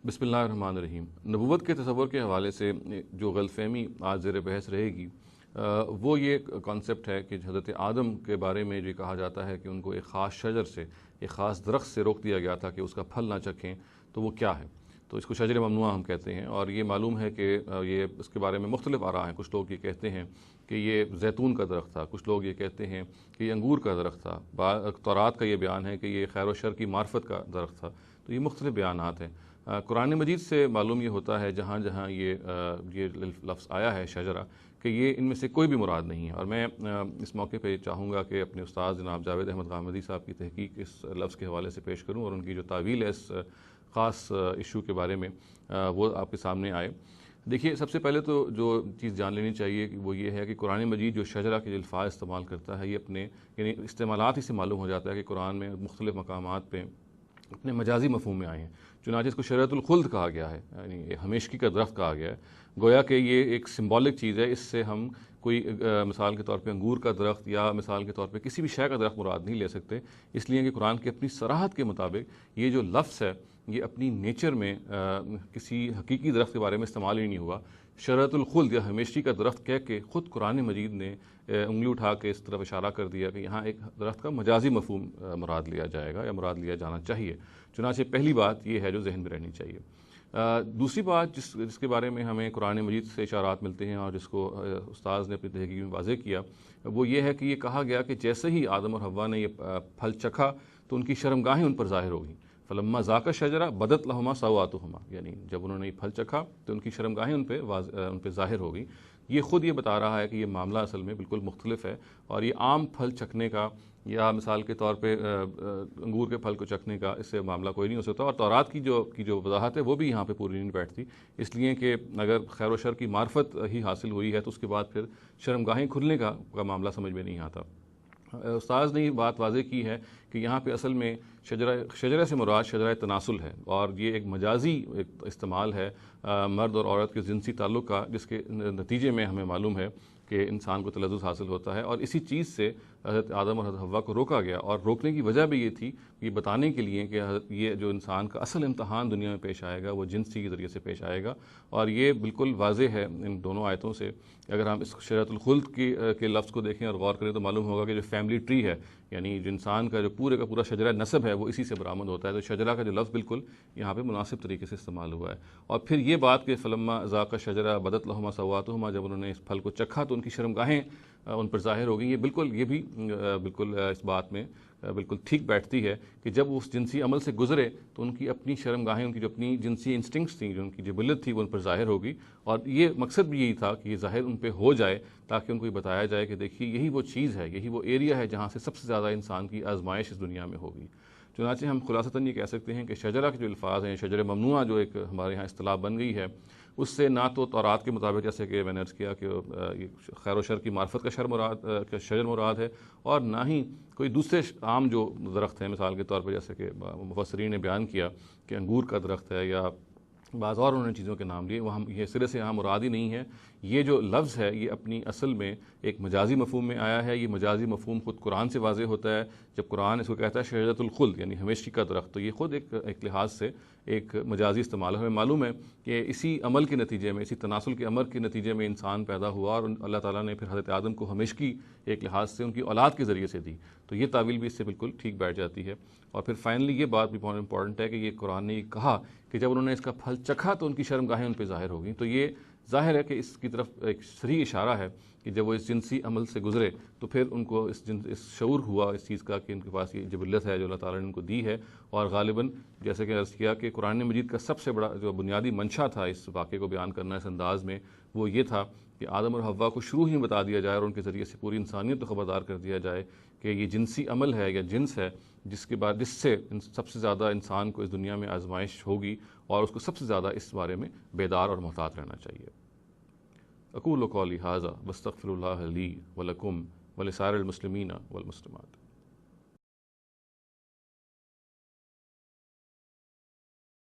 بسم اللہ الرحمن الرحیم۔ نبوت کے تصور کے حوالے سے جو غلط فہمی آج زیر بحث رہے گی وہ یہ کانسیپٹ ہے کہ حضرت آدم کے بارے میں جو کہا جاتا ہے کہ ان کو ایک خاص شجر سے، ایک خاص درخت سے روک دیا گیا تھا کہ اس کا پھل نہ چکھیں، تو وہ کیا ہے؟ تو اس کو شجر ممنوعہ ہم کہتے ہیں، اور یہ معلوم ہے کہ یہ اس کے بارے میں مختلف آراء ہیں۔ کچھ لوگ یہ کہتے ہیں کہ یہ زیتون کا درخت تھا، کچھ لوگ یہ کہتے ہیں کہ یہ انگور کا درخت تھا، تورات کا یہ بیان ہے کہ یہ خیر و شر کی معرفت کا درخت تھا۔ تو یہ مختلف بیانات ہیں۔ قرآن مجید سے معلوم یہ ہوتا ہے جہاں جہاں یہ لفظ آیا ہے شجرہ، کہ یہ ان میں سے کوئی بھی مراد نہیں ہے۔ اور میں اس موقع پہ چاہوں گا کہ اپنے استاد جناب جاوید احمد غامدی صاحب کی تحقیق اس لفظ کے حوالے سے پیش کروں، اور ان کی جو تعویل ہے اس خاص ایشو کے بارے میں وہ آپ کے سامنے آئے۔ دیکھیے، سب سے پہلے تو جو چیز جان لینی چاہیے کہ وہ یہ ہے کہ قرآن مجید جو شجرہ کے الفاظ استعمال کرتا ہے، یہ اپنے یعنی استعمالات ہی سے معلوم ہو جاتا ہے کہ قرآن میں مختلف مقامات پہ اپنے مجازی مفہوم میں آئے ہیں۔ چنانچہ اس کو شجرۃ الخلد کہا گیا ہے، یعنی ہمیشگی کا درخت کہا گیا ہے، گویا کہ یہ ایک سمبولک چیز ہے۔ اس سے ہم کوئی مثال کے طور پہ انگور کا درخت یا مثال کے طور پہ کسی بھی شے کا درخت مراد نہیں لے سکتے، اس لیے کہ قرآن کی اپنی صراحت کے مطابق یہ جو لفظ ہے یہ اپنی نیچر میں کسی حقیقی درخت کے بارے میں استعمال ہی نہیں ہوا۔ شجرۃ الخلد یا ہمیشگی کا درخت کہہ کے خود قرآن مجید نے انگلی اٹھا کے اس طرف اشارہ کر دیا کہ یہاں ایک درخت کا مجازی مفہوم مراد لیا جائے گا یا مراد لیا جانا چاہیے۔ چنانچہ پہلی بات یہ ہے جو ذہن میں رہنی چاہیے۔ دوسری بات جس کے بارے میں ہمیں قرآن مجید سے اشارات ملتے ہیں اور جس کو استاذ نے اپنی تحقیق میں واضح کیا، وہ یہ ہے کہ یہ کہا گیا کہ جیسے ہی آدم اور حوا نے یہ پھل چکھا تو ان کی شرمگاہیں ان پر ظاہر ہو گئیں۔ فلما ذاق الشجرۃ بدت لہما سوآتہما، یعنی جب انہوں نے یہ پھل چکھا تو ان کی شرمگاہیں ان پہ ظاہر ہو گئیں۔ یہ خود یہ بتا رہا ہے کہ یہ معاملہ اصل میں بالکل مختلف ہے، اور یہ عام پھل چکھنے کا یا مثال کے طور پہ انگور کے پھل کو چکھنے کا اس سے معاملہ کوئی نہیں ہو سکتا۔ اور تورات کی جو وضاحت ہے وہ بھی یہاں پہ پوری نہیں بیٹھتی، اس لیے کہ اگر خیر و شر کی معرفت ہی حاصل ہوئی ہے تو اس کے بعد پھر شرمگاہیں کھلنے کا معاملہ سمجھ میں نہیں آتا۔ استاذ نے یہ بات واضح کی ہے کہ یہاں پہ اصل میں شجرہ سے مراد شجرہ تناسل ہے، اور یہ ایک مجازی استعمال ہے مرد اور عورت کے جنسی تعلق کا، جس کے نتیجے میں ہمیں معلوم ہے کہ انسان کو تلذذ حاصل ہوتا ہے، اور اسی چیز سے حضرت آدم اور حضرت حوا کو روکا گیا۔ اور روکنے کی وجہ بھی یہ تھی، یہ بتانے کے لیے کہ یہ جو انسان کا اصل امتحان دنیا میں پیش آئے گا وہ جنسی کے ذریعے سے پیش آئے گا، اور یہ بالکل واضح ہے ان دونوں آیتوں سے۔ اگر ہم اس شجرۃ الخلد کے لفظ کو دیکھیں اور غور کریں تو معلوم ہوگا کہ جو فیملی ٹری ہے، یعنی جو انسان کا جو پورے کا پورا شجرہ نسب ہے وہ اسی سے برآمد ہوتا ہے۔ تو شجرہ کا جو لفظ بالکل یہاں پہ مناسب طریقے سے استعمال ہوا ہے۔ اور پھر یہ بات کہ فلما ذاق الشجرۃ بدت لہما سوآتہما، جب انہوں نے اس پھل کو چکھا تو ان کی شرمگاہیں ان پر ظاہر ہو گئیں، یہ بھی بالکل اس بات میں بالکل ٹھیک بیٹھتی ہے کہ جب وہ اس جنسی عمل سے گزرے تو ان کی اپنی شرمگاہیں، ان کی جو اپنی جنسی انسٹنکٹس تھیں، جو ان کی جبلت تھی، وہ ان پر ظاہر ہوگی۔ اور یہ مقصد بھی یہی تھا کہ یہ ظاہر ان پہ ہو جائے تاکہ ان کو یہ بتایا جائے کہ دیکھیے یہی وہ چیز ہے، یہی وہ ایریا ہے جہاں سے سب سے زیادہ انسان کی آزمائش اس دنیا میں ہوگی۔ چنانچہ ہم خلاصتاً یہ کہہ سکتے ہیں کہ شجرہ کے جو الفاظ ہیں، شجر ممنوعہ جو ایک ہمارے ہاں اصطلاح بن گئی ہے، اس سے نہ تو تورات کے مطابق، جیسے کہ میں نے عرض کیا کہ یہ خیر و شر کی معرفت کا شجر مراد ہے، اور نہ ہی کوئی دوسرے عام جو درخت ہیں، مثال کے طور پر جیسے کہ مفسرین نے بیان کیا کہ انگور کا درخت ہے یا بعض اور انہوں نے چیزوں کے نام لیے، وہ ہم یہ سرے سے یہاں مراد ہی نہیں ہے۔ یہ جو لفظ ہے یہ اپنی اصل میں ایک مجازی مفہوم میں آیا ہے۔ یہ مجازی مفہوم خود قرآن سے واضح ہوتا ہے، جب قرآن اس کو کہتا ہے شجرۃ الخلد یعنی ہمیشگی کا درخت، تو یہ خود ایک لحاظ سے ایک مجازی استعمال ہے۔ ہمیں معلوم ہے کہ اسی عمل کے نتیجے میں، اسی تناسل کے عمل کے نتیجے میں انسان پیدا ہوا، اور اللہ تعالیٰ نے پھر حضرت آدم کو ہمیشگی ایک لحاظ سے ان کی اولاد کے ذریعے سے دی، تو یہ تعویل بھی اس سے بالکل ٹھیک بیٹھ جاتی ہے۔ اور پھر فائنلی یہ بات بھی بہت امپورٹنٹ ہے کہ یہ قرآن نے یہ کہا کہ جب انہوں نے اس کا پھل چکھا تو ان کی شرمگاہیں ان پہ ظاہر ہو گئیں، تو یہ ظاہر ہے کہ اس کی طرف ایک صریح اشارہ ہے کہ جب وہ اس جنسی عمل سے گزرے تو پھر ان کو اس شعور ہوا اس چیز کا کہ ان کے پاس یہ جبلت ہے جو اللہ تعالیٰ نے ان کو دی ہے۔ اور غالباً جیسے کہ عرض کیا کہ قرآن مجید کا سب سے بڑا جو بنیادی منشا تھا اس واقعے کو بیان کرنا اس انداز میں، وہ یہ تھا کہ آدم اور حوا کو شروع ہی بتا دیا جائے اور ان کے ذریعے سے پوری انسانیت کو خبردار کر دیا جائے کہ یہ جنسی عمل ہے یا جنس ہے جس سے سب سے زیادہ انسان کو اس دنیا میں آزمائش ہوگی، اور اس کو سب سے زیادہ اس بارے میں بیدار اور محتاط رہنا چاہیے۔ اقول قولی ھذا واستغفر اللہ لی ولکم ولسائر المسلمین والمسلمات۔